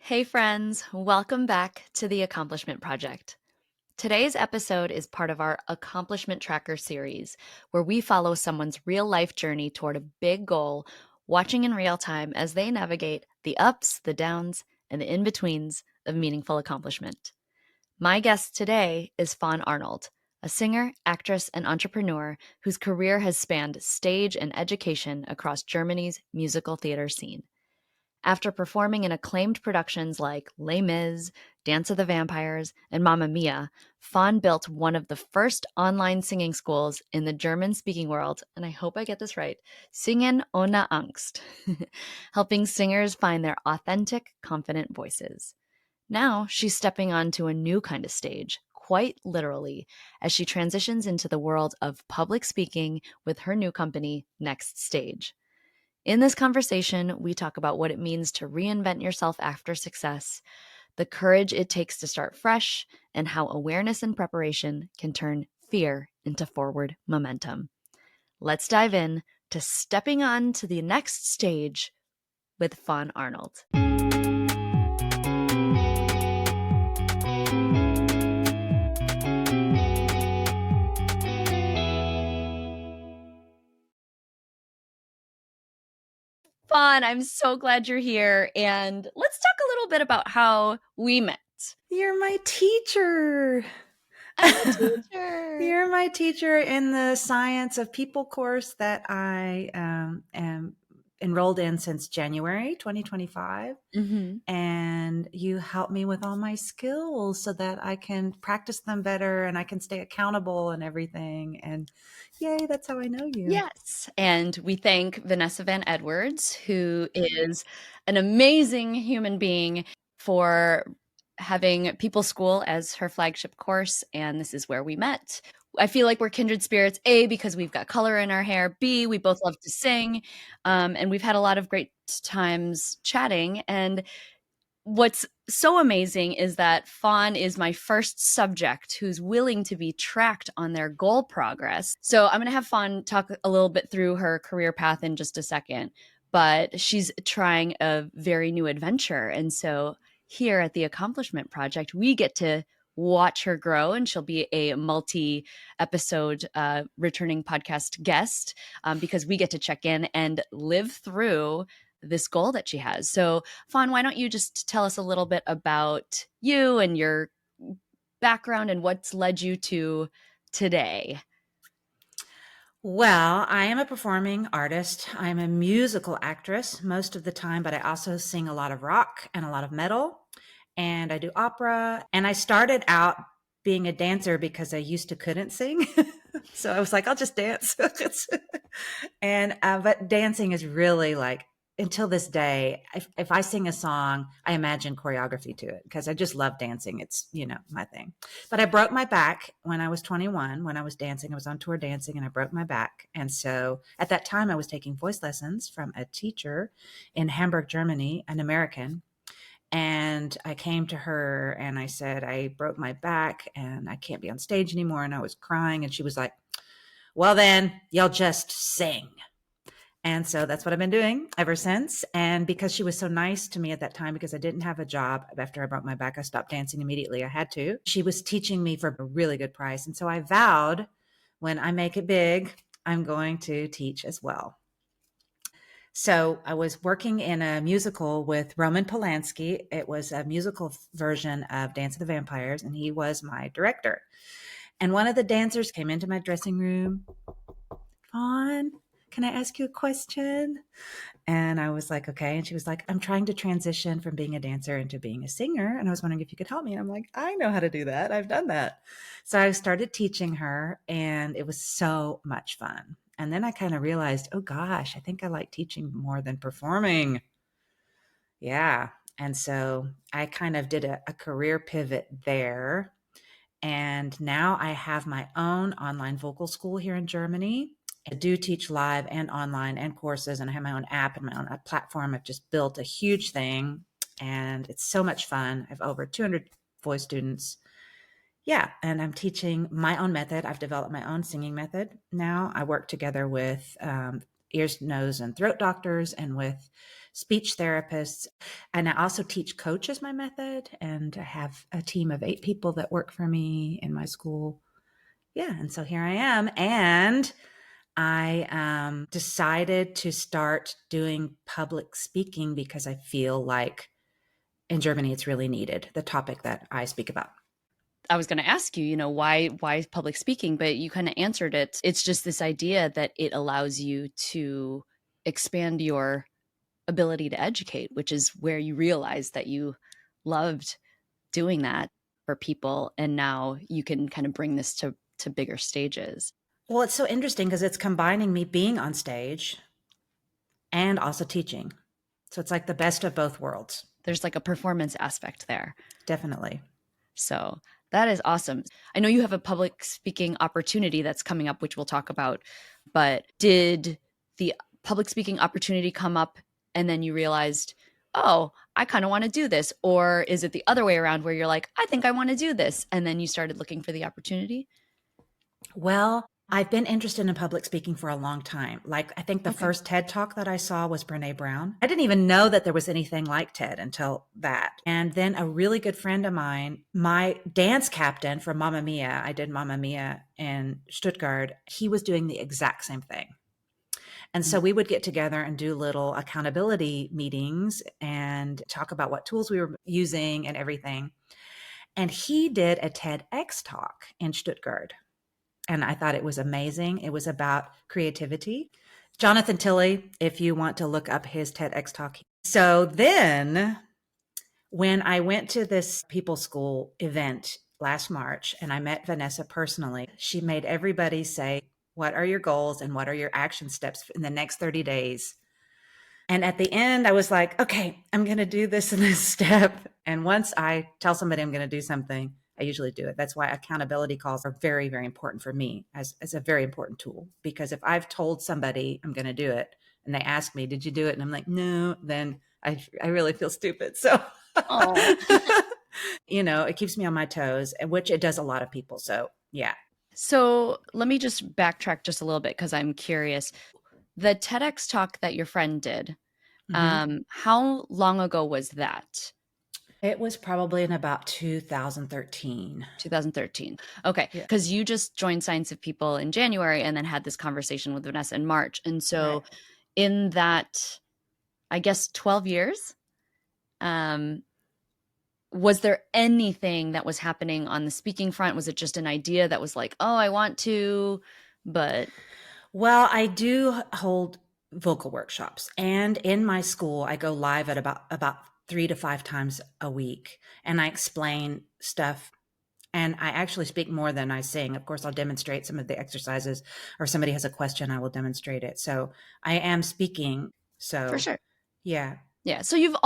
Hey friends, welcome back to the Accomplishment Project. Today's episode is part of our Accomplishment Tracker series, where we follow someone's real life journey toward a big goal, watching in real time as they navigate the ups, the downs, and the in betweens of meaningful accomplishment. My guest today is Fawn Arnold, a singer, actress, and entrepreneur whose career has spanned stage and education across Germany's musical theater scene. After performing in acclaimed productions like Les Mis, Dance of the Vampires, and Mamma Mia, Fawn built one of the first online singing schools in the German-speaking world, and I hope I get this right, Singen ohne Angst, helping singers find their authentic, confident voices. Now she's stepping onto a new kind of stage, quite literally, as she transitions into the world of public speaking with her new company, Next Stage. In this conversation, we talk about what it means to reinvent yourself after success, the courage it takes to start fresh, and how awareness and preparation can turn fear into forward momentum. Let's dive in to stepping on to the next stage with Fawn Arnold. Fawn, I'm so glad you're here. And let's talk a little bit about how we met. You're my teacher. I'm a teacher. You're my teacher in the Science of People course that I am enrolled in since January 2025. Mm-hmm. And you help me with all my skills so that I can practice them better and I can stay accountable and everything. And yay, that's how I know you. Yes. And we thank Vanessa Van Edwards, who is an amazing human being, for having People School as her flagship course. And this is where we met. I feel like we're kindred spirits, A, because we've got color in our hair, B, we both love to sing. And we've had a lot of great times chatting. And what's so amazing is that Fawn is my first subject who's willing to be tracked on their goal progress. So I'm going to have Fawn talk a little bit through her career path in just a second, but she's trying a very new adventure. And so here at the Accomplishment Project, we get to watch her grow, and she'll be a multi-episode returning podcast guest, because we get to check in and live through this goal that she has. So, Fawn, why don't you just tell us a little bit about you and your background and what's led you to today? Well, I am a performing artist. I'm a musical actress most of the time, but I also sing a lot of rock and a lot of metal, and I do opera. And I started out being a dancer because I used to couldn't sing. So I was like, I'll just dance. And but dancing is really like, until this day, if I sing a song, I imagine choreography to it because I just love dancing. It's, my thing. But I broke my back when I was 21. When I was dancing, I was on tour dancing and I broke my back. And so at that time, I was taking voice lessons from a teacher in Hamburg, Germany, an American. And I came to her and I said, I broke my back and I can't be on stage anymore. And I was crying. And she was like, well, then you'll just sing. And so that's what I've been doing ever since. And because she was so nice to me at that time, because I didn't have a job after I broke my back, I stopped dancing immediately. I had to. She was teaching me for a really good price. And so I vowed, when I make it big, I'm going to teach as well. So I was working in a musical with Roman Polanski. It was a musical version of Dance of the Vampires, and he was my director. And one of the dancers came into my dressing room. Fawn, can I ask you a question? And I was like, okay. And she was like, I'm trying to transition from being a dancer into being a singer. And I was wondering if you could help me. And I'm like, I know how to do that. I've done that. So I started teaching her, and it was so much fun. And then I kind of realized, oh gosh, I think I like teaching more than performing. Yeah. And so I kind of did a career pivot there. And now I have my own online vocal school here in Germany. I do teach live and online and courses, and I have my own app and my own platform. I've just built a huge thing, and it's so much fun. I have over 200 voice students. Yeah, and I'm teaching my own method. I've developed my own singing method now. I work together with ears, nose, and throat doctors and with speech therapists. And I also teach coach as my method. And I have a team of 8 people that work for me in my school. Yeah. And so here I am. And I decided to start doing public speaking because I feel like in Germany it's really needed, the topic that I speak about. I was going to ask you, why public speaking, but you kind of answered it. It's just this idea that it allows you to expand your ability to educate, which is where you realize that you loved doing that for people, and now you can kind of bring this to bigger stages. Well, it's so interesting because it's combining me being on stage and also teaching. So it's like the best of both worlds. There's like a performance aspect there. Definitely. So that is awesome. I know you have a public speaking opportunity that's coming up, which we'll talk about, but did the public speaking opportunity come up and then you realized, oh, I kind of want to do this? Or is it the other way around where you're like, I think I want to do this, and then you started looking for the opportunity? Well, I've been interested in public speaking for a long time. Like, I think the Okay. first TED talk that I saw was Brene Brown. I didn't even know that there was anything like TED until that. And then a really good friend of mine, my dance captain from Mamma Mia, I did Mamma Mia in Stuttgart, he was doing the exact same thing. And so we would get together and do little accountability meetings and talk about what tools we were using and everything. And he did a TEDx talk in Stuttgart. And I thought it was amazing. It was about creativity. Jonathan Tilley, if you want to look up his TEDx talk. So then when I went to this People School event last March and I met Vanessa personally, she made everybody say, what are your goals and what are your action steps in the next 30 days? And at the end, I was like, okay, I'm going to do this and this step. And once I tell somebody I'm going to do something, I usually do it. That's why accountability calls are very, very important for me as a very important tool. Because if I've told somebody I'm going to do it and they ask me, did you do it? And I'm like, no, then I really feel stupid. So, Oh. it keeps me on my toes, which it does a lot of people. So, yeah. So let me just backtrack just a little bit because I'm curious. The TEDx talk that your friend did, Mm-hmm. how long ago was that? It was probably in about 2013. 2013. Okay. Yeah. Because you just joined Science of People in January and then had this conversation with Vanessa in March. And Right. so, in that, I guess, 12 years, um, was there anything that was happening on the speaking front? Was it just an idea that was like, oh, I want to, but Well, I do hold vocal workshops, and in my school, I go live at about 3 to 5 times a week, and I explain stuff. And I actually speak more than I sing. Of course, I'll demonstrate some of the exercises, or if somebody has a question, I will demonstrate it. So I am speaking. for So sure. yeah. Yeah, so you've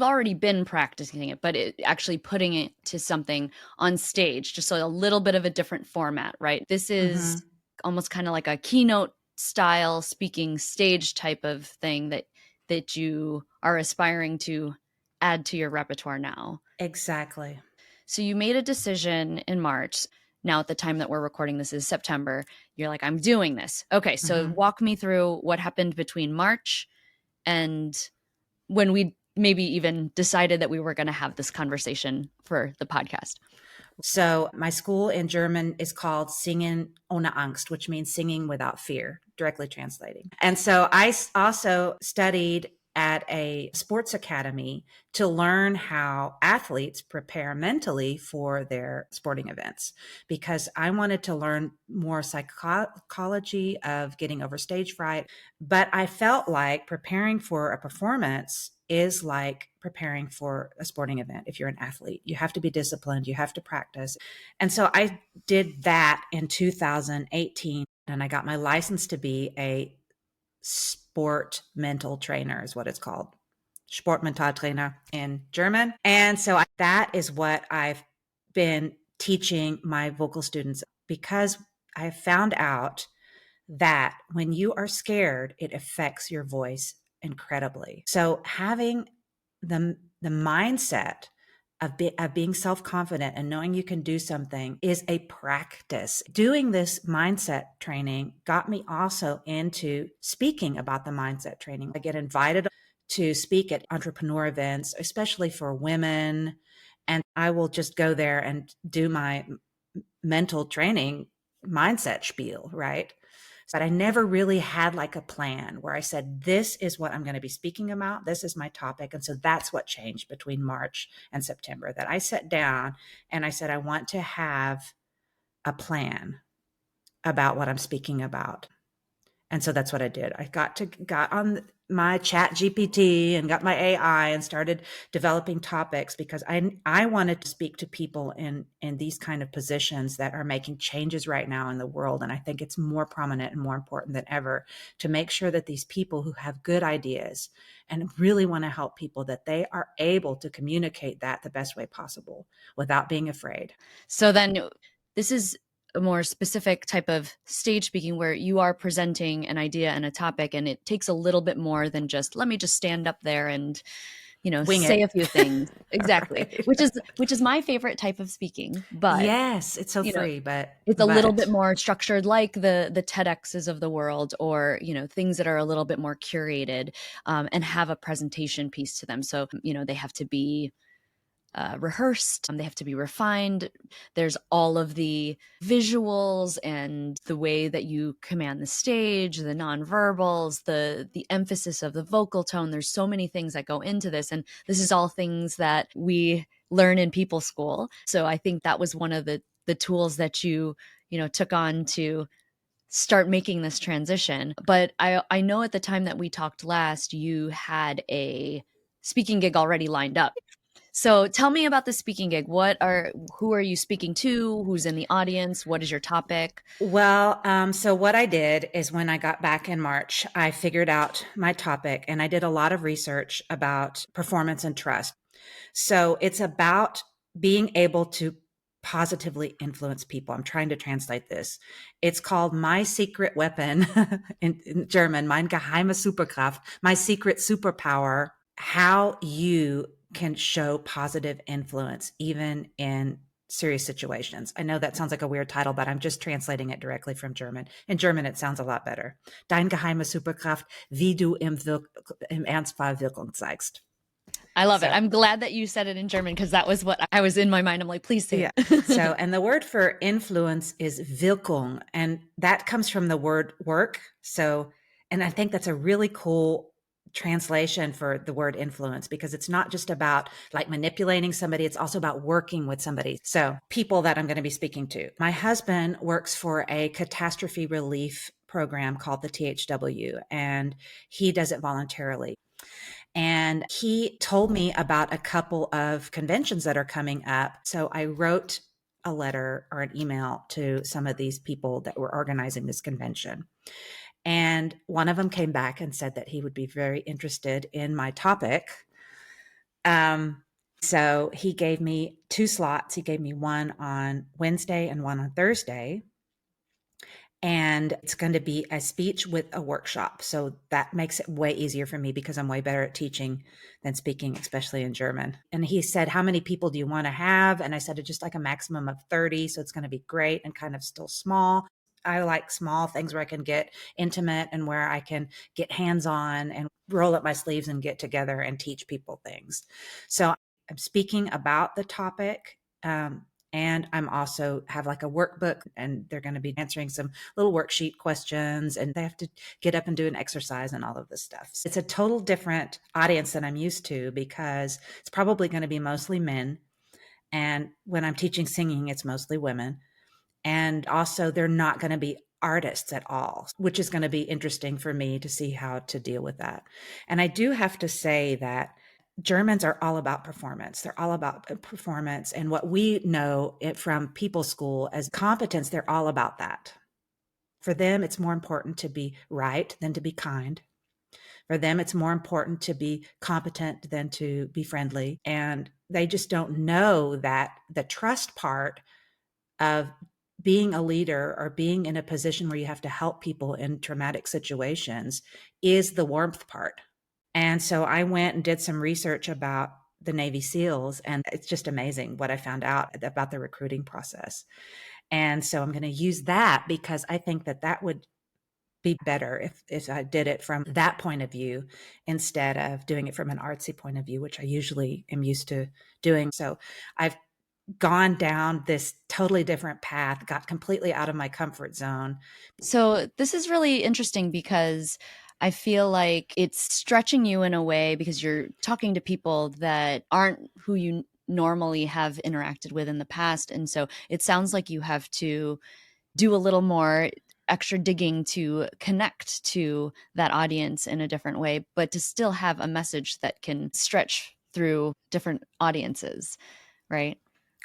already been practicing it, but actually putting it to something on stage, just so a little bit of a different format, right? This is Hmm. almost kind of like a keynote style speaking stage type of thing that you are aspiring to add to your repertoire now. Exactly. So you made a decision in March. Now, at the time that we're recording this is September. You're like, I'm doing this. Okay, so Hmm. walk me through what happened between March and when we maybe even decided that we were going to have this conversation for the podcast. So my school in German is called Singen ohne Angst, which means singing without fear, directly translating. And so I also studied at a sports academy to learn how athletes prepare mentally for their sporting events because I wanted to learn more psychology of getting over stage fright. But I felt like preparing for a performance is like preparing for a sporting event. If you're an athlete, you have to be disciplined, you have to practice. And so I did that in 2018 and I got my license to be a sport mental trainer is what it's called. Sportmentaltrainer in German. And so that is what I've been teaching my vocal students because I found out that when you are scared, it affects your voice incredibly. So having the mindset of being self-confident and knowing you can do something is a practice. Doing this mindset training got me also into speaking about the mindset training. I get invited to speak at entrepreneur events, especially for women. And I will just go there and do my mental training mindset spiel, right? But I never really had like a plan where I said, this is what I'm going to be speaking about. This is my topic. And so that's what changed between March and September, that I sat down and I said, I want to have a plan about what I'm speaking about. And so that's what I did. I got on my chat GPT and got my AI and started developing topics because I wanted to speak to people in these kind of positions that are making changes right now in the world. And I think it's more prominent and more important than ever to make sure that these people who have good ideas and really want to help people, that they are able to communicate that the best way possible without being afraid. So then this is a more specific type of stage speaking where you are presenting an idea and a topic, and it takes a little bit more than just, let me just stand up there and, Wing say a it. few things. Exactly. Right. Which is my favorite type of speaking, but Yes, it's so you know, free, but it's a little bit more structured, like the TEDx's of the world, or things that are a little bit more curated, and have a presentation piece to them. So they have to be rehearsed, they have to be refined. There's all of the visuals and the way that you command the stage, the nonverbals, the emphasis of the vocal tone. There's so many things that go into this, and this is all things that we learn in people school. So I think that was one of the tools that you took on to start making this transition. But I know at the time that we talked last, you had a speaking gig already lined up. So tell me about the speaking gig. Who are you speaking to? Who's in the audience? What is your topic? Well, so what I did is when I got back in March, I figured out my topic and I did a lot of research about performance and trust. So it's about being able to positively influence people. I'm trying to translate this. It's called My Secret Weapon in German, Mein geheime Superkraft, my secret superpower, how you can show positive influence even in serious situations. I know that sounds like a weird title, but I'm just translating it directly from German. In German, it sounds a lot better. Dein geheime Superkraft, wie du im Ernstfall Wirkung zeigst. I love it. So I'm glad that you said it in German because that was what I was in my mind. I'm like, please say yeah. it. So, and the word for influence is Wirkung, and that comes from the word work. So, and I think that's a really cool translation for the word influence because it's not just about like manipulating somebody, it's also about working with somebody. So, people that I'm going to be speaking to. My husband works for a catastrophe relief program called the THW, and he does it voluntarily. And he told me about a couple of conventions that are coming up. So I wrote a letter or an email to some of these people that were organizing this convention. And one of them came back and said that he would be very interested in my topic. So he gave me two slots. He gave me one on Wednesday and one on Thursday. And it's going to be a speech with a workshop. So that makes it way easier for me because I'm way better at teaching than speaking, especially in German. And he said, how many people do you want to have? And I said, just like a maximum of 30. So it's going to be great and kind of still small. I like small things where I can get intimate and where I can get hands-on and roll up my sleeves and get together and teach people things. So I'm speaking about the topic. And I'm also have like a workbook, and they're going to be answering some little worksheet questions, and they have to get up and do an exercise and all of this stuff. It's a total different audience than I'm used to because it's probably going to be mostly men. And when I'm teaching singing, it's mostly women. And also they're not going to be artists at all, which is going to be interesting for me to see how to deal with that. And I do have to say that Germans are all about performance. They're all about performance. And what we know it from people school as competence, they're all about that. For them, it's more important to be right than to be kind. For them, it's more important to be competent than to be friendly. And they just don't know that the trust part of being a leader or being in a position where you have to help people in traumatic situations is the warmth part. And so I went and did some research about the Navy SEALs, and it's just amazing what I found out about the recruiting process. And so I'm going to use that because I think that that would be better if I did it from that point of view instead of doing it from an artsy point of view, which I usually am used to doing. So I've gone down this totally different path, got completely out of my comfort zone. So this is really interesting because I feel like it's stretching you in a way because you're talking to people that aren't who you normally have interacted with in the past. And so it sounds like you have to do a little more extra digging to connect to that audience in a different way, but to still have a message that can stretch through different audiences, right?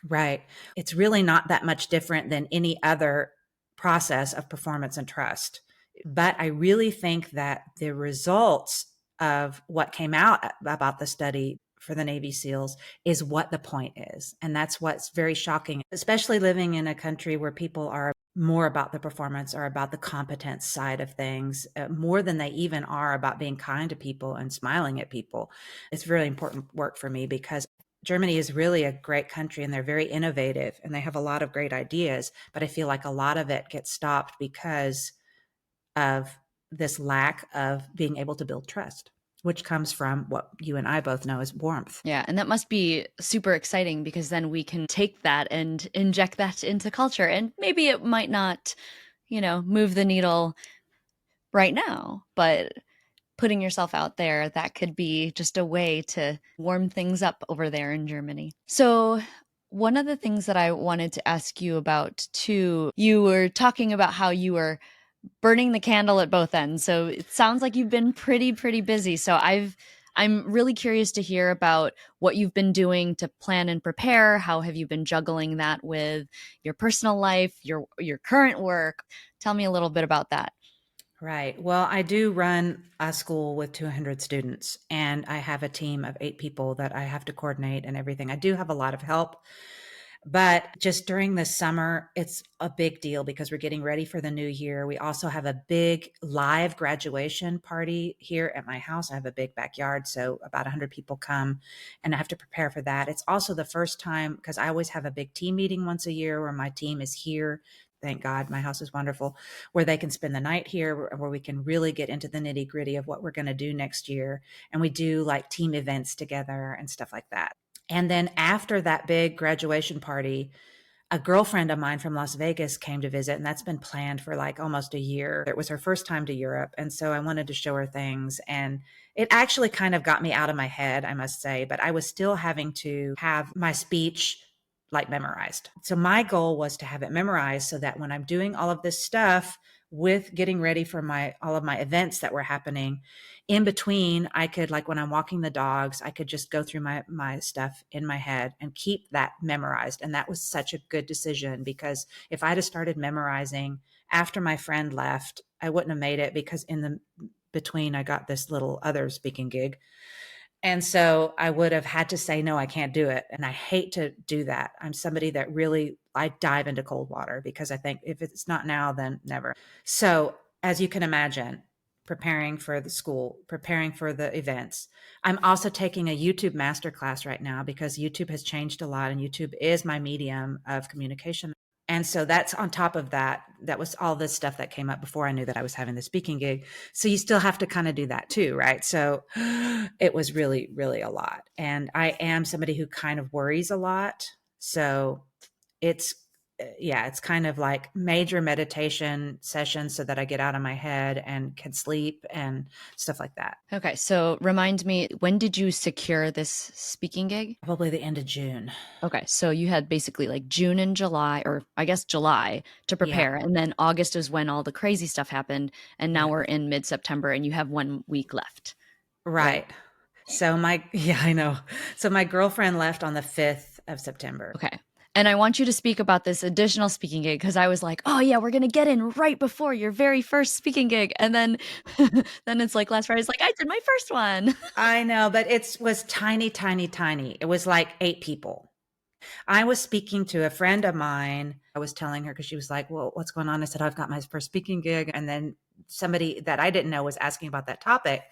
Right. It's really not that much different than any other process of performance and trust. But I really think that the results of what came out about the study for the Navy SEALs is what the point is. And that's what's very shocking, especially living in a country where people are more about the performance or about the competence side of things, more than they even are about being kind to people and smiling at people. It's really important work for me because Germany is really a great country and they're very innovative and they have a lot of great ideas, but I feel like a lot of it gets stopped because of this lack of being able to build trust, which comes from what you and I both know is warmth. Yeah, and that must be super exciting because then we can take that and inject that into culture. And maybe it might not, move the needle right now, but putting yourself out there, that could be just a way to warm things up over there in Germany. So, one of the things that I wanted to ask you about too, you were talking about how you were burning the candle at both ends. So it sounds like you've been pretty busy. So I'm really curious to hear about what you've been doing to plan and prepare. How have you been juggling that with your personal life, your current work? Tell me a little bit about that. Right. Well, I do run a school with 200 students, and I have a team of 8 people that I have to coordinate and everything. I do have a lot of help. But just during the summer, it's a big deal because we're getting ready for the new year. We also have a big live graduation party here at my house. I have a big backyard, so about 100 people come, and I have to prepare for that. It's also the first time because I always have a big team meeting once a year where my team is here. Thank God, my house is wonderful, where they can spend the night here, where we can really get into the nitty gritty of what we're going to do next year. And we do like team events together and stuff like that. And then after that big graduation party, a girlfriend of mine from Las Vegas came to visit, and that's been planned for like almost a year. It was her first time to Europe. And so I wanted to show her things. And it actually kind of got me out of my head, I must say, but I was still having to have my speech like memorized. So my goal was to have it memorized so that when I'm doing all of this stuff with getting ready for my all of my events that were happening, in between I could, like when I'm walking the dogs, I could just go through my stuff in my head and keep that memorized. And that was such a good decision because if I'd have started memorizing after my friend left, I wouldn't have made it because in the between I got this little other speaking gig. And so I would have had to say, no, I can't do it. And I hate to do that. I'm somebody that really, I dive into cold water because I think if it's not now, then never. So as you can imagine, preparing for the school, preparing for the events. I'm also taking a YouTube masterclass right now because YouTube has changed a lot and YouTube is my medium of communication. And so that's on top of that. That was all this stuff that came up before I knew that I was having the speaking gig. So you still have to kind of do that too, right? So it was really a lot. And I am somebody who kind of worries a lot. So it's, yeah, it's kind of like major meditation sessions so that I get out of my head and can sleep and stuff like that. Okay, so remind me, when did you secure this speaking gig? Probably the end of June. Okay, so you had basically like June and July, or I guess July to Yeah. prepare. And then August is when all the crazy stuff happened. And now Yeah. we're in mid September and you have 1 week left, right? Right. So yeah, I know. So my girlfriend left on the 5th of September. Okay. And I want you to speak about this additional speaking gig because I was like, oh, yeah, we're going to get in right before your very first speaking gig. And then, then it's like last Friday, it's like, I did my first one. I know, but it was tiny. It was like 8 people. I was speaking to a friend of mine. I was telling her because she was like, well, what's going on? I said, I've got my first speaking gig. And then somebody that I didn't know was asking about that topic.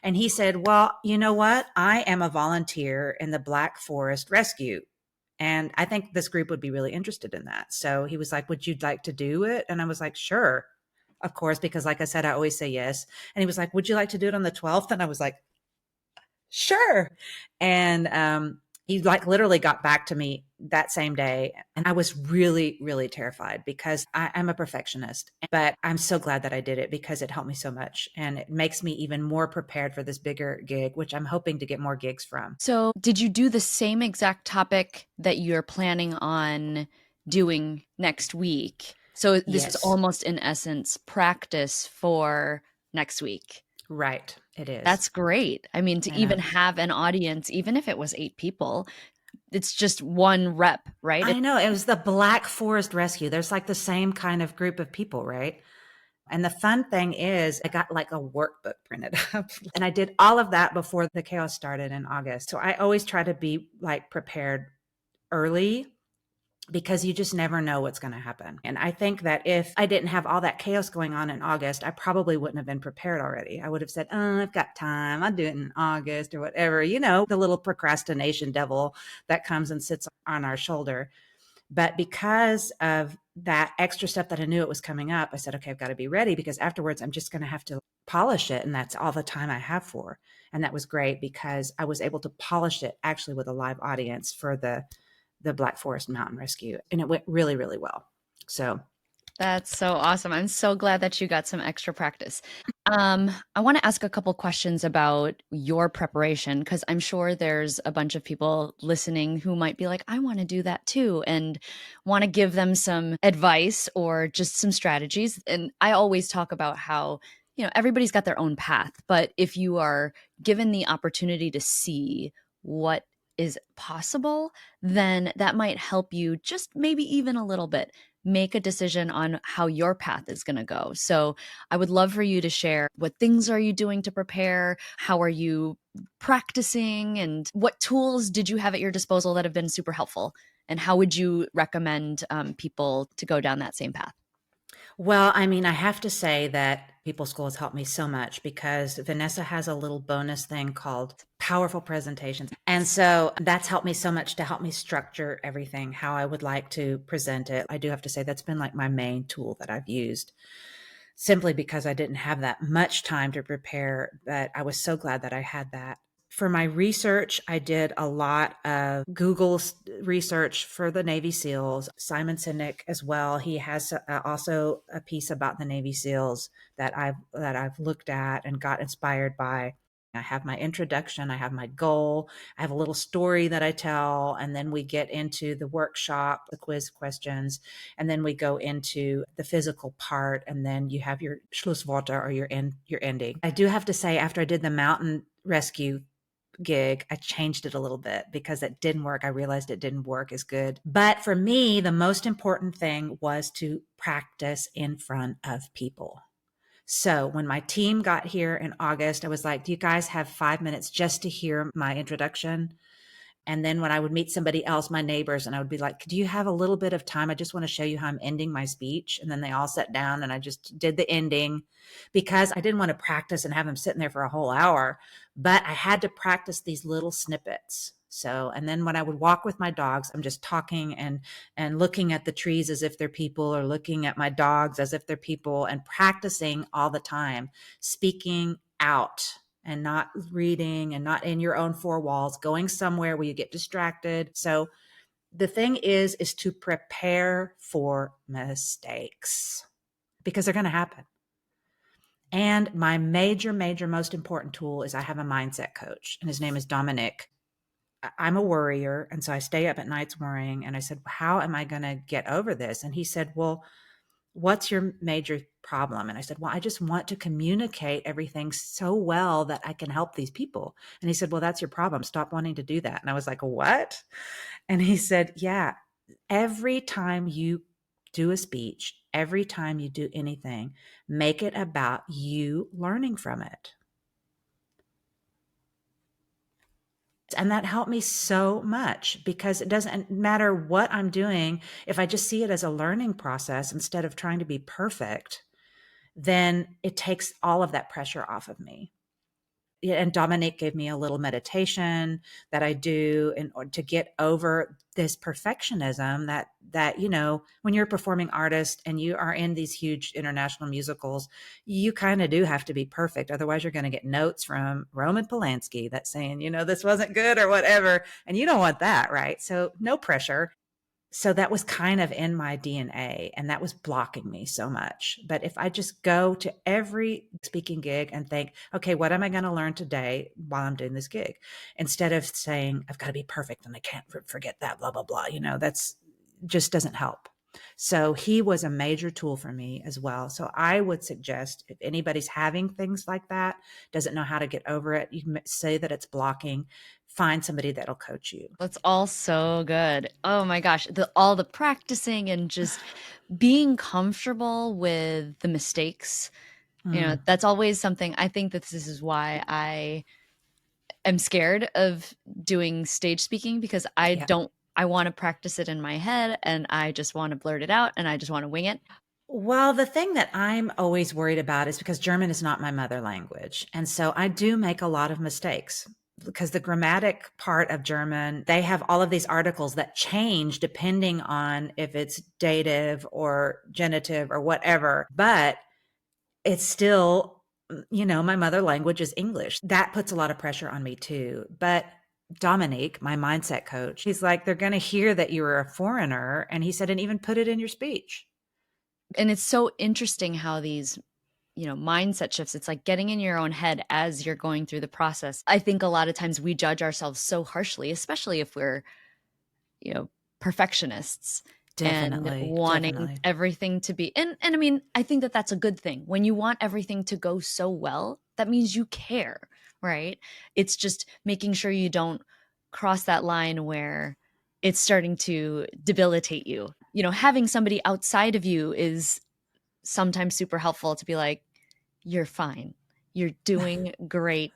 And he said, well, you know what? I am a volunteer in the Black Forest Rescue. And I think this group would be really interested in that. So he was like, would you like to do it? And I was like, sure, of course, because like I said, I always say yes. And he was like, would you like to do it on the 12th? And I was like, sure. And he like literally got back to me that same day. And I was really, really terrified because I'm a perfectionist. But I'm so glad that I did it because it helped me so much. And it makes me even more prepared for this bigger gig, which I'm hoping to get more gigs from. So, did you do the same exact topic that you're planning on doing next week? So, this is Yes, almost in essence practice for next week. right. It is. That's great. I mean, to I even know. have an audience, even if it was 8 people, it's just one rep, right? I know. It was the Black Forest Rescue. There's like the same kind of group of people, right? And the fun thing is, I got like a workbook printed up and I did all of that before the chaos started in August. So I always try to be like prepared early because you just never know what's going to happen. And I think that if I didn't have all that chaos going on in August, I probably wouldn't have been prepared already. I would have said, oh, I've got time. I'll do it in August or whatever. You know, the little procrastination devil that comes and sits on our shoulder. But because of that extra stuff that I knew it was coming up, I said, okay, I've got to be ready because afterwards I'm just going to have to polish it. And that's all the time I have for. And that was great because I was able to polish it actually with a live audience for the Black Forest Mountain Rescue. And it went really, really well. So That's so awesome. I'm so glad that you got some extra practice. I want to ask a couple questions about your preparation because I'm sure there's a bunch of people listening who might be like, I want to do that too, and want to give them some advice or just some strategies. And I always talk about how, everybody's got their own path, but if you are given the opportunity to see what is possible, then that might help you just maybe even a little bit make a decision on how your path is going to go. So I would love for you to share what things are you doing to prepare? How are you practicing? And what tools did you have at your disposal that have been super helpful? And how would you recommend people to go down that same path? well, I mean, I have to say that People School has helped me so much because Vanessa has a little bonus thing called powerful presentations. And so that's helped me so much to help me structure everything how I would like to present it. I do have to say that's been like my main tool that I've used simply because I didn't have that much time to prepare. But I was so glad that I had that. For my research, I did a lot of Google research for the Navy SEALs. Simon Sinek as well. He has also a piece about the Navy SEALs that I've looked at and got inspired by. I have my introduction, I have my goal, I have a little story that I tell, and then we get into the workshop, the quiz questions, and then we go into the physical part, and then you have your Schlussworte or your ending. I do have to say, after I did the mountain rescue gig, I changed it a little bit because it didn't work. I realized it didn't work as good. But for me, the most important thing was to practice in front of people. So when my team got here in August, I was like, do you guys have 5 minutes just to hear my introduction? And then when I would meet somebody else, my neighbors, and I would be like, do you have a little bit of time? I just want to show you how I'm ending my speech. And then they all sat down and I just did the ending because I didn't want to practice and have them sitting there for a whole hour, but I had to practice these little snippets. So, and then when I would walk with my dogs, I'm just talking and looking at the trees as if they're people or looking at my dogs as if they're people and practicing all the time, speaking out and not reading and not in your own four walls, going somewhere where you get distracted. So the thing is to prepare for mistakes because they're going to happen. And my major, most important tool is I have a mindset coach and his name is Dominic. I'm a worrier. And so I stay up at nights worrying. And I said, how am I going to get over this? And he said, well, what's your major problem? And I said, well, I just want to communicate everything so well that I can help these people. And he said, well, that's your problem. Stop wanting to do that. And I was like, what? And he said, yeah, every time you do a speech, every time you do anything, make it about you learning from it. And that helped me so much because it doesn't matter what I'm doing. If I just see it as a learning process instead of trying to be perfect, then it takes all of that pressure off of me. Yeah, and Dominic gave me a little meditation that I do in order to get over this perfectionism that when you're a performing artist and you are in these huge international musicals, you kind of do have to be perfect. Otherwise, you're going to get notes from Roman Polanski that's saying, this wasn't good or whatever. And you don't want that, right? So no pressure. So that was kind of in my DNA, and that was blocking me so much. But if I just go to every speaking gig and think, okay, what am I going to learn today while I'm doing this gig? Instead of saying, I've got to be perfect and I can't forget that, blah, blah, blah, that's just doesn't help. So he was a major tool for me as well. So I would suggest if anybody's having things like that, doesn't know how to get over it, you can say that it's blocking, find somebody that'll coach you. That's all so good. Oh my gosh, all the practicing and just being comfortable with the mistakes. Mm, That's always something. I think that this is why I am scared of doing stage speaking, because yeah. I want to practice it in my head and I just want to blurt it out and I just want to wing it. Well, the thing that I'm always worried about is because German is not my mother language. And so I do make a lot of mistakes because the grammatic part of German, they have all of these articles that change depending on if it's dative or genitive or whatever. But it's still, my mother language is English. That puts a lot of pressure on me too. But Dominique, my mindset coach, he's like, they're going to hear that you're a foreigner. And he said, and even put it in your speech. And it's so interesting how these mindset shifts, it's like getting in your own head as you're going through the process. I think a lot of times we judge ourselves so harshly, especially if we're you know perfectionists and Definitely, wanting definitely. everything to be, and I mean, I think that that's a good thing. When you want everything to go so well, that means you care, right? It's just making sure you don't cross that line where it's starting to debilitate you. Having somebody outside of you is sometimes super helpful to be like, you're fine. You're doing great.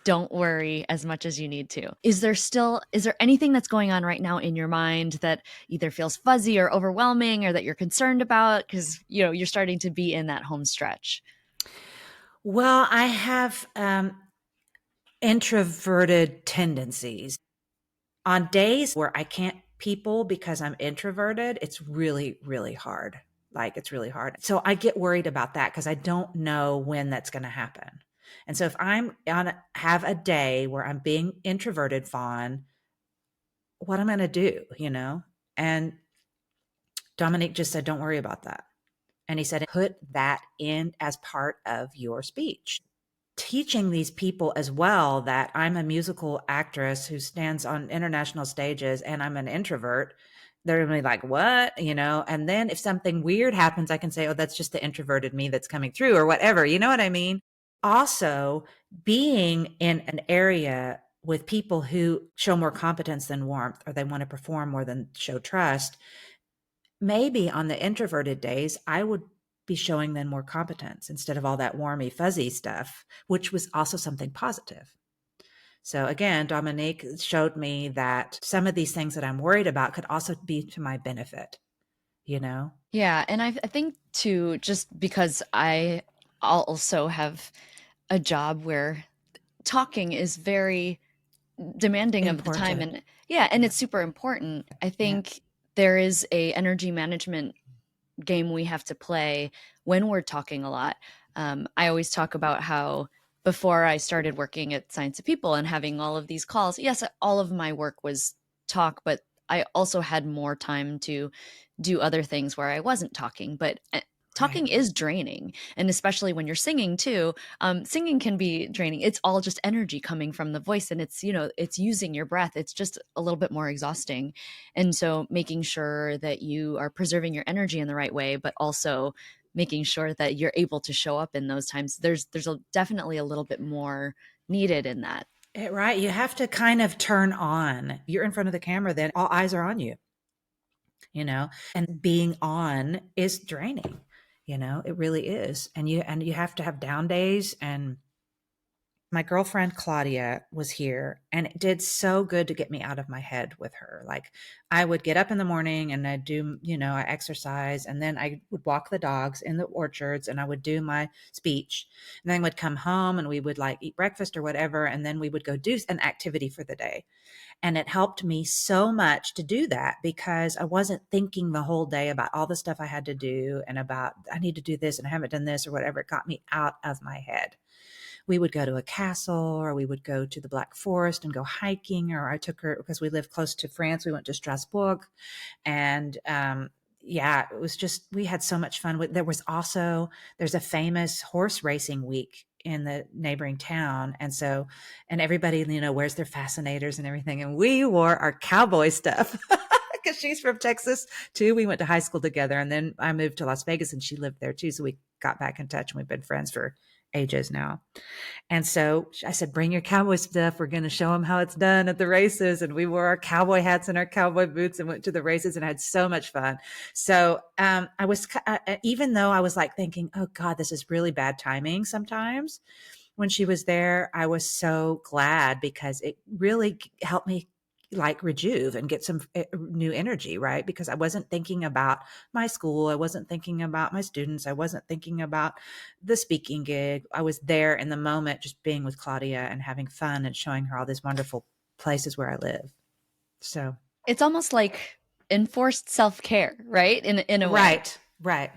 Don't worry as much as you need to. Is there anything that's going on right now in your mind that either feels fuzzy or overwhelming or that you're concerned about? Because, you're starting to be in that home stretch. Well, I have introverted tendencies. On days where I can't people because I'm introverted, it's really, really hard. Like it's really hard. So I get worried about that because I don't know when that's going to happen. And so if have a day where I'm being introverted, Fawn, what am I going to do? And Dominic just said, don't worry about that. And he said, put that in as part of your speech. Teaching these people as well that I'm a musical actress who stands on international stages and I'm an introvert. They're gonna be like, what? And then if something weird happens, I can say, oh, that's just the introverted me that's coming through or whatever. You know what I mean? Also, being in an area with people who show more competence than warmth, or they want to perform more than show trust, maybe on the introverted days, I would be showing them more competence instead of all that warmy, fuzzy stuff, which was also something positive. So again, Dominique showed me that some of these things that I'm worried about could also be to my benefit, you know? Yeah. And I think, too, just because I also have a job where talking is very demanding of the time, Important. and yeah, and Yeah. it's super important. I Yeah. think there is a energy management game we have to play when we're talking a lot. I always talk about how before I started working at Science of People and having all of these calls, yes, all of my work was talk, but I also had more time to do other things where I wasn't talking. But talking Right. is draining. And especially when you're singing too, singing can be draining. It's all just energy coming from the voice, and it's using your breath. It's just a little bit more exhausting. And so making sure that you are preserving your energy in the right way, but also making sure that you're able to show up in those times. Definitely a little bit more needed in that. Right. You have to kind of turn on. You're in front of the camera, then all eyes are on and being on is draining. It really is. And you have to have down days, and my girlfriend Claudia was here, and it did so good to get me out of my head with her. Like, I would get up in the morning and I'd do, I exercise, and then I would walk the dogs in the orchards, and I would do my speech, and then would come home and we would like eat breakfast or whatever. And then we would go do an activity for the day. And it helped me so much to do that because I wasn't thinking the whole day about all the stuff I had to do and about I need to do this and I haven't done this or whatever. It got me out of my head. We would go to a castle, or we would go to the Black Forest and go hiking, or I took her because we lived close to France. We went to Strasbourg, and yeah, it was just, we had so much fun. There's a famous horse racing week in the neighboring town. And so, and everybody, wears their fascinators and everything. And we wore our cowboy stuff because she's from Texas too. We went to high school together, and then I moved to Las Vegas and she lived there too. So we got back in touch, and we've been friends for ages now. And so I said, bring your cowboy stuff. We're going to show them how it's done at the races. And we wore our cowboy hats and our cowboy boots and went to the races and had so much fun. So even though I was like thinking, oh God, this is really bad timing sometimes, when she was there, I was so glad because it really helped me like rejuve and get some new energy, right? Because I wasn't thinking about my school. I wasn't thinking about my students. I wasn't thinking about the speaking gig. I was there in the moment, just being with Claudia and having fun and showing her all these wonderful places where I live. So, It's almost like enforced self-care, right? In a way. right, right.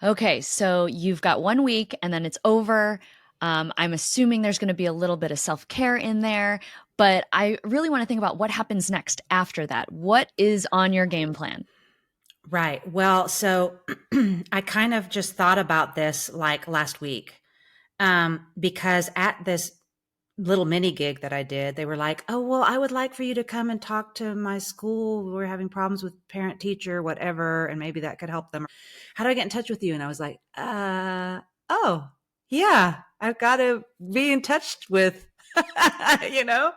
Okay, so you've got 1 week and then it's over. I'm assuming there's going to be a little bit of self-care in there, but I really want to think about what happens next after that. What is on your game plan? Right. Well, so I kind of just thought about this like last week, because at this little mini gig that I did, they were like, "Oh, well, I would like for you to come and talk to my school. We're having problems with parent teacher, whatever, and maybe that could help them. How do I get in touch with you?" And I was like, oh, yeah, I've got to be in touch with, you know?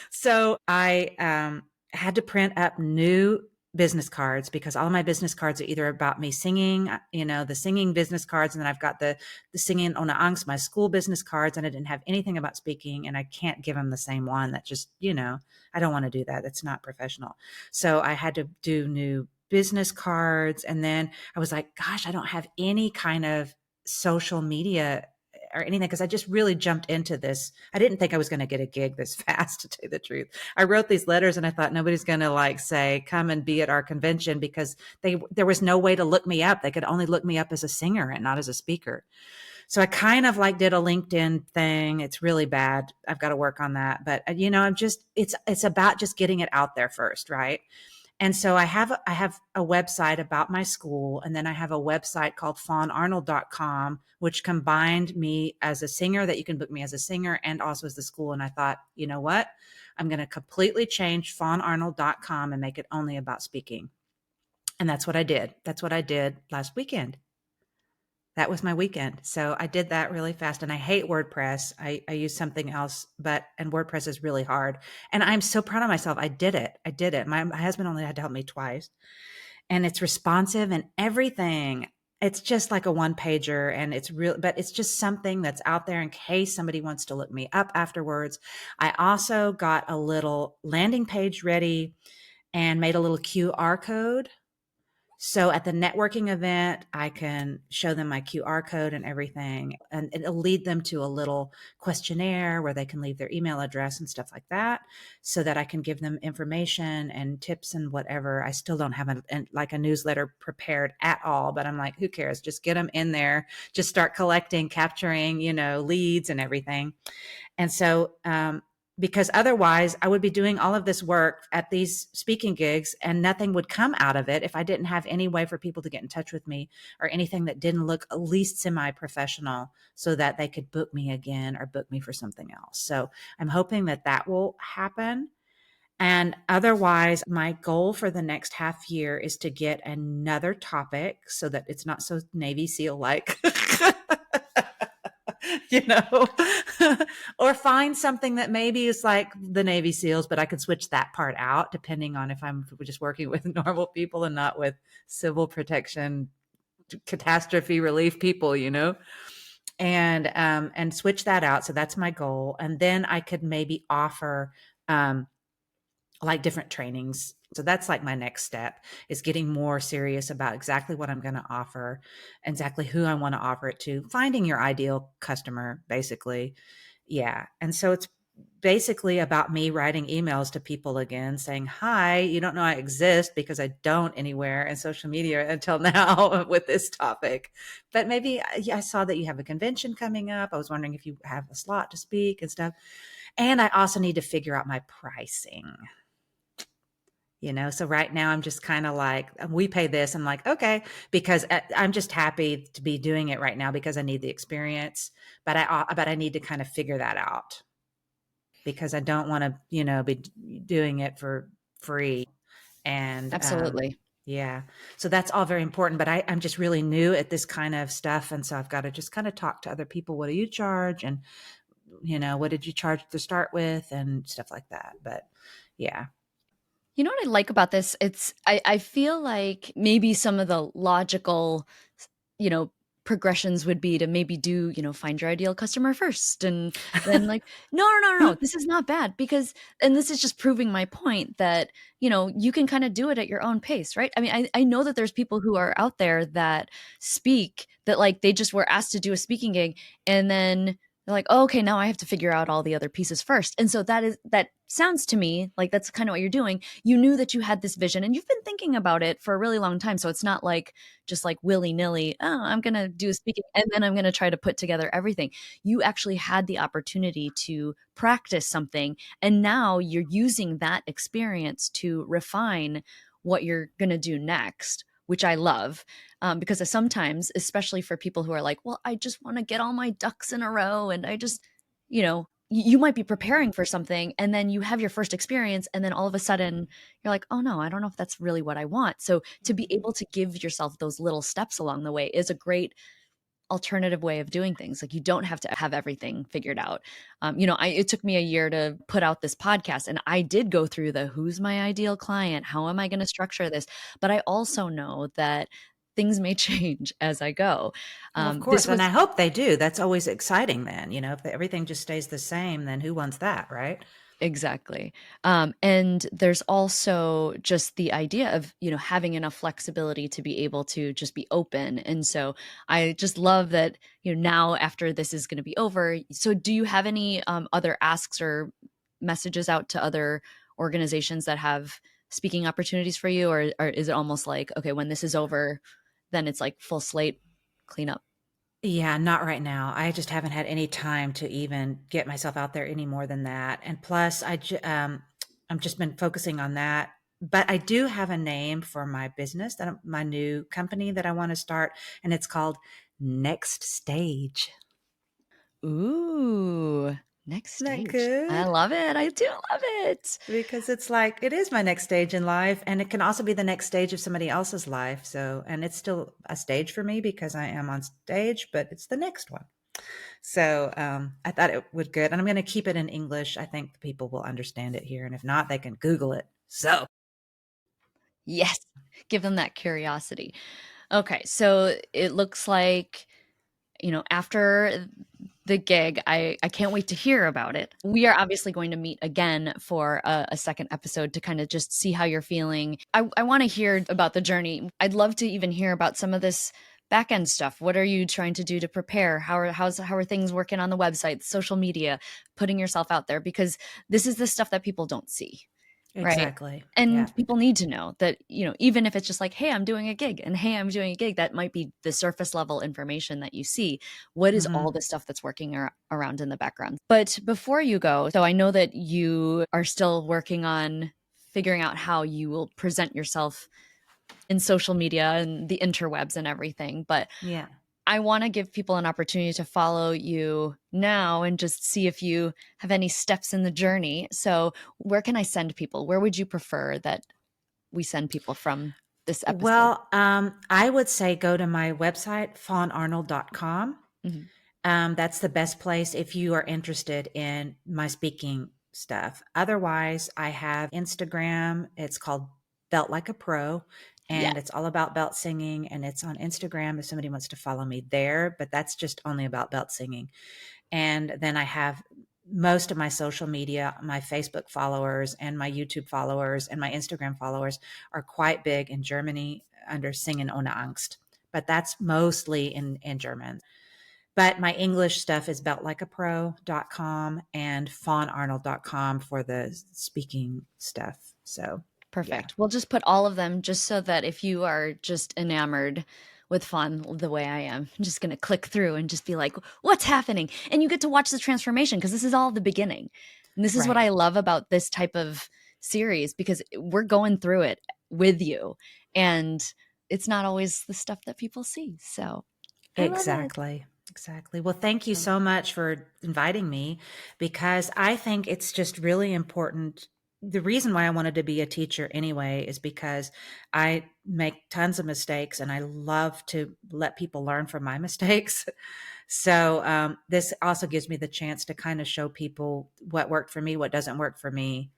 So I had to print up new business cards because all of my business cards are either about me singing, the singing business cards, and then I've got the singing on angst, my school business cards, and I didn't have anything about speaking, and I can't give them the same one. That just, I don't want to do that. That's not professional. So I had to do new business cards, and then I was like, gosh, I don't have any kind of social media or anything because I just really jumped into this. I didn't think I was going to get a gig this fast, to tell you the truth. I wrote these letters and I thought nobody's going to like say, come and be at our convention, because there was no way to look me up. They could only look me up as a singer and not as a speaker. So I kind of like did a LinkedIn thing. It's really bad. I've got to work on that. But it's about just getting it out there first, right? And so I have a website about my school, and then I have a website called fawnarnold.com, which combined me as a singer, that you can book me as a singer and also as the school. And I thought, you know what? I'm going to completely change fawnarnold.com and make it only about speaking. And that's what I did. That's what I did last weekend. That was my weekend. So I did that really fast, and I hate WordPress. I use something else, and WordPress is really hard. And I'm so proud of myself. I did it. I did it. My husband only had to help me twice, and it's responsive and everything. It's just like a one pager, and it's real, but it's just something that's out there in case somebody wants to look me up afterwards. I also got a little landing page ready and made a little QR code. So at the networking event, I can show them my QR code and everything, and it'll lead them to a little questionnaire where they can leave their email address and stuff like that, so that I can give them information and tips and whatever. I still don't have a newsletter prepared at all, but I'm like, who cares? Just get them in there. Just start collecting, capturing, leads and everything. And so, because otherwise I would be doing all of this work at these speaking gigs and nothing would come out of it if I didn't have any way for people to get in touch with me, or anything that didn't look at least semi-professional, so that they could book me again or book me for something else. So I'm hoping that will happen. And otherwise, my goal for the next half year is to get another topic so that it's not so Navy SEAL like. you know, or find something that maybe is like the Navy SEALs, but I could switch that part out depending on if I'm just working with normal people and not with civil protection, catastrophe relief people, and switch that out. So that's my goal. And then I could maybe offer um, like different trainings. So that's like my next step is getting more serious about exactly what I'm going to offer, exactly who I want to offer it to, finding your ideal customer, basically. Yeah. And so it's basically about me writing emails to people again saying, hi, you don't know I exist because I don't anywhere in social media until now with this topic. But maybe I saw that you have a convention coming up. I was wondering if you have a slot to speak and stuff. And I also need to figure out my pricing. So right now I'm just kind of like, we pay this. I'm like, okay, because I'm just happy to be doing it right now because I need the experience, but I need to kind of figure that out because I don't want to, be doing it for free. And Absolutely. yeah, so that's all very important. But I'm just really new at this kind of stuff, and so I've got to just kind of talk to other people. What do you charge? And what did you charge to start with, and stuff like that. But yeah. You know what I like about this? I feel like maybe some of the logical, you know, progressions would be to maybe do, find your ideal customer first and then like, no, no, no, no, this is not bad because and this is just proving my point that, you can kind of do it at your own pace, right? I mean, I know that there's people who are out there that speak that like they just were asked to do a speaking gig and then they're like, oh, okay, now I have to figure out all the other pieces first. And so that sounds to me like that's kind of what you're doing. You knew that you had this vision and you've been thinking about it for a really long time. So it's not like just like willy nilly, oh, I'm going to do a speaking and then I'm going to try to put together everything. You actually had the opportunity to practice something. And now you're using that experience to refine what you're going to do next, which I love. Because sometimes, especially for people who are like, well, I just want to get all my ducks in a row and I just, you might be preparing for something and then you have your first experience and then all of a sudden you're like, oh no, I don't know if that's really what I want. So to be able to give yourself those little steps along the way is a great alternative way of doing things. Like you don't have to have everything figured out. It took me a year to put out this podcast and I did go through the who's my ideal client? How am I going to structure this? But I also know that things may change as I go. Well, of This course, and was I hope they do. That's always exciting then, if everything just stays the same, then who wants that, right? Exactly. And there's also just the idea of, having enough flexibility to be able to just be open. And so I just love that, now after this is going to be over. So do you have any other asks or messages out to other organizations that have speaking opportunities for you? Or is it almost like, okay, when this is over, then it's like full slate cleanup? Yeah, not right now. I just haven't had any time to even get myself out there any more than that. And plus, I'm just been focusing on that. But I do have a name for my business my new company that I want to start, and it's called Next Stage. Ooh, next Isn't that stage. I good? love it. I do love it. Because it's like it is my next stage in life, and it can also be the next stage of somebody else's life. So, and it's still a stage for me because I am on stage, but it's the next one. So I thought it would good, and I'm going to keep it in English. I think people will understand it here, and if not, they can Google it. So Yes. Give them that curiosity. Okay, so it looks like, after the gig, I can't wait to hear about it. We are obviously going to meet again for a second episode to kind of just see how you're feeling. I want to hear about the journey. I'd love to even hear about some of this back end stuff. What are you trying to do to prepare? How are things working on the website, social media, putting yourself out there? Because this is the stuff that people don't see. Right. exactly, yeah. And people need to know that, even if it's just like, hey, I'm doing a gig and hey, I'm doing a gig, that might be the surface level information that you see. What is all Hmm. the stuff that's working around in the background? But before you go, so I know that you are still working on figuring out how you will present yourself in social media and the interwebs and everything. But Yeah. I want to give people an opportunity to follow you now and just see if you have any steps in the journey. So, where can I send people? Where would you prefer that we send people from this episode? Well, I would say go to my website, fawnarnold.com. Mhm. That's the best place if you are interested in my speaking stuff. Otherwise, I have Instagram. It's called Belt Like a Pro, Yeah. and it's all about belt singing, and it's on Instagram if somebody wants to follow me there, but that's just only about belt singing. And then I have most of my social media, my Facebook followers and my YouTube followers and my Instagram followers are quite big in Germany under Singen ohne Angst, but that's mostly in German. But my English stuff is beltlikeapro.com and fawnarnold.com for the speaking stuff. So, yeah, Perfect. We'll just put all of them just so that if you are just enamored with Fawn the way I am, I'm just going to click through and just be like, what's happening? And you get to watch the transformation because this is all the beginning. And this is what right. I love about this type of series because we're going through it with you. And it's not always the stuff that people see. So I love it. Exactly. Exactly. Well, thank you So, so much for inviting me because I think it's just really important. The reason why I wanted to be a teacher anyway is because I make tons of mistakes and I love to let people learn from my mistakes. So, this also gives me the chance to kind of show people what worked for me, what doesn't work for me.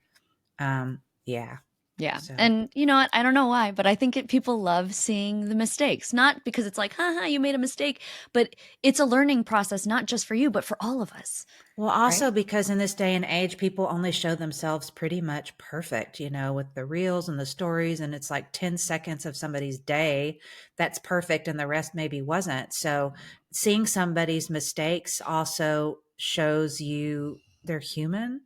Yeah. yeah. So, And you know what? I don't know why, but I think people love seeing the mistakes. Not because it's like, haha, you made a mistake, but it's a learning process, not just for you, but for all of us. well, Right? also because in this day and age, people only show themselves pretty much perfect, with the reels and the stories. And it's like 10 seconds of somebody's day that's perfect and the rest maybe wasn't. So seeing somebody's mistakes also shows you they're human.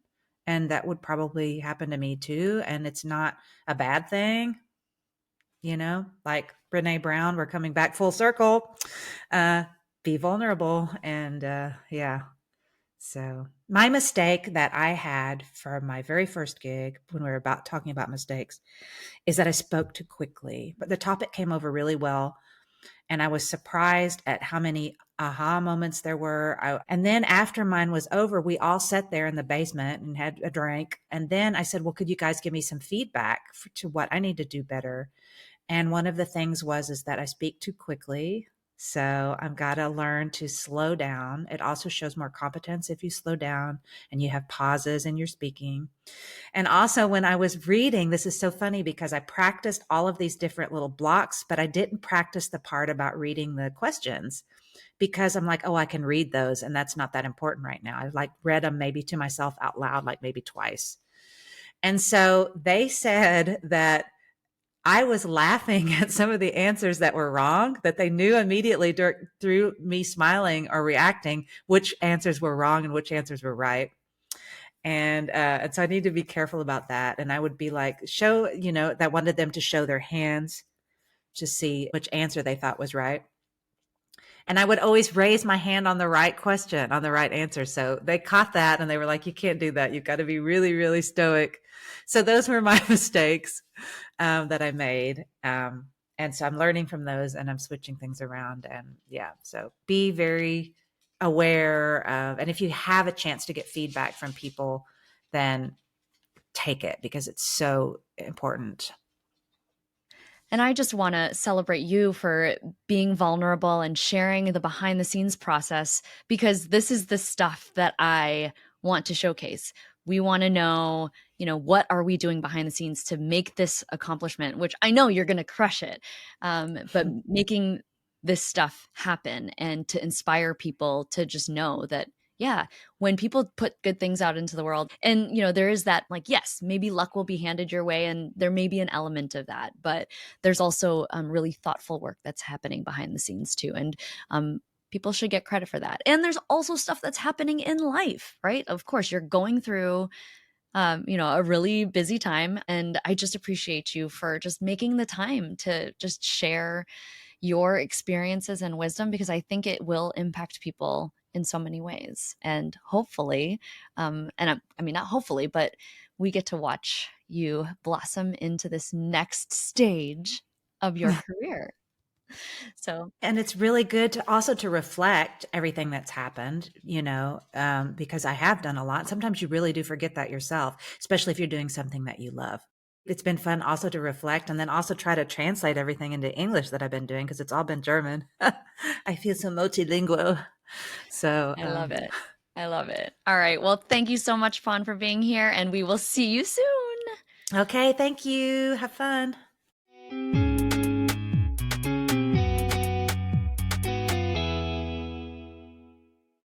And that would probably happen to me too. And it's not a bad thing, like Brene Brown, we're coming back full circle. Uh, be vulnerable. And yeah. So, my mistake that I had for my very first gig when we were about talking about mistakes is that I spoke too quickly. But the topic came over really well. And I was surprised at how many aha moments there were. And then after mine was over, we all sat there in the basement and had a drink. And then I said, well, could you guys give me some feedback to what I need to do better? And one of the things is that I speak too quickly. So I've got to learn to slow down. It also shows more competence if you slow down and you have pauses in your speaking. And also when I was reading, this is so funny because I practiced all of these different little blocks, but I didn't practice the part about reading the questions because I'm like, oh, I can read those. And that's not that important right now. I like read them maybe to myself out loud, like maybe twice. And so they said that I was laughing at some of the answers that were wrong, that they knew immediately through me smiling or reacting which answers were wrong and which answers were right. And so I need to be careful about that. And I would be like, that wanted them to show their hands to see which answer they thought was right. And I would always raise my hand on the right question, on the right answer. So they caught that and they were like, you can't do that. You've got to be really, really stoic. So those were my mistakes that I made. And so I'm learning from those and I'm switching things around. And yeah, so be very aware of, and if you have a chance to get feedback from people, then take it because it's so important. And I just want to celebrate you for being vulnerable and sharing the behind the scenes process because this is the stuff that I want to showcase. We want to know, what are we doing behind the scenes to make this accomplishment, which I know you're going to crush it, but making this stuff happen and to inspire people to just know that yeah, when people put good things out into the world and there is that like yes, maybe luck will be handed your way and there may be an element of that, but there's also really thoughtful work that's happening behind the scenes too. And people should get credit for that. And there's also stuff that's happening in life, right? Of course, you're going through a really busy time. And I just appreciate you for just making the time to just share your experiences and wisdom because I think it will impact people in so many ways. And hopefully, I mean, not hopefully, but we get to watch you blossom into this next stage of your career. So, And it's really good to also to reflect everything that's happened, because I have done a lot. Sometimes you really do forget that yourself, especially if you're doing something that you love. It's been fun also to reflect and then also try to translate everything into English that I've been doing because it's all been German. I feel so multilingual. So, I love it. I love it. All right. Well, thank you so much, Fawn, for being here, and we will see you soon. Okay, thank you. Have fun.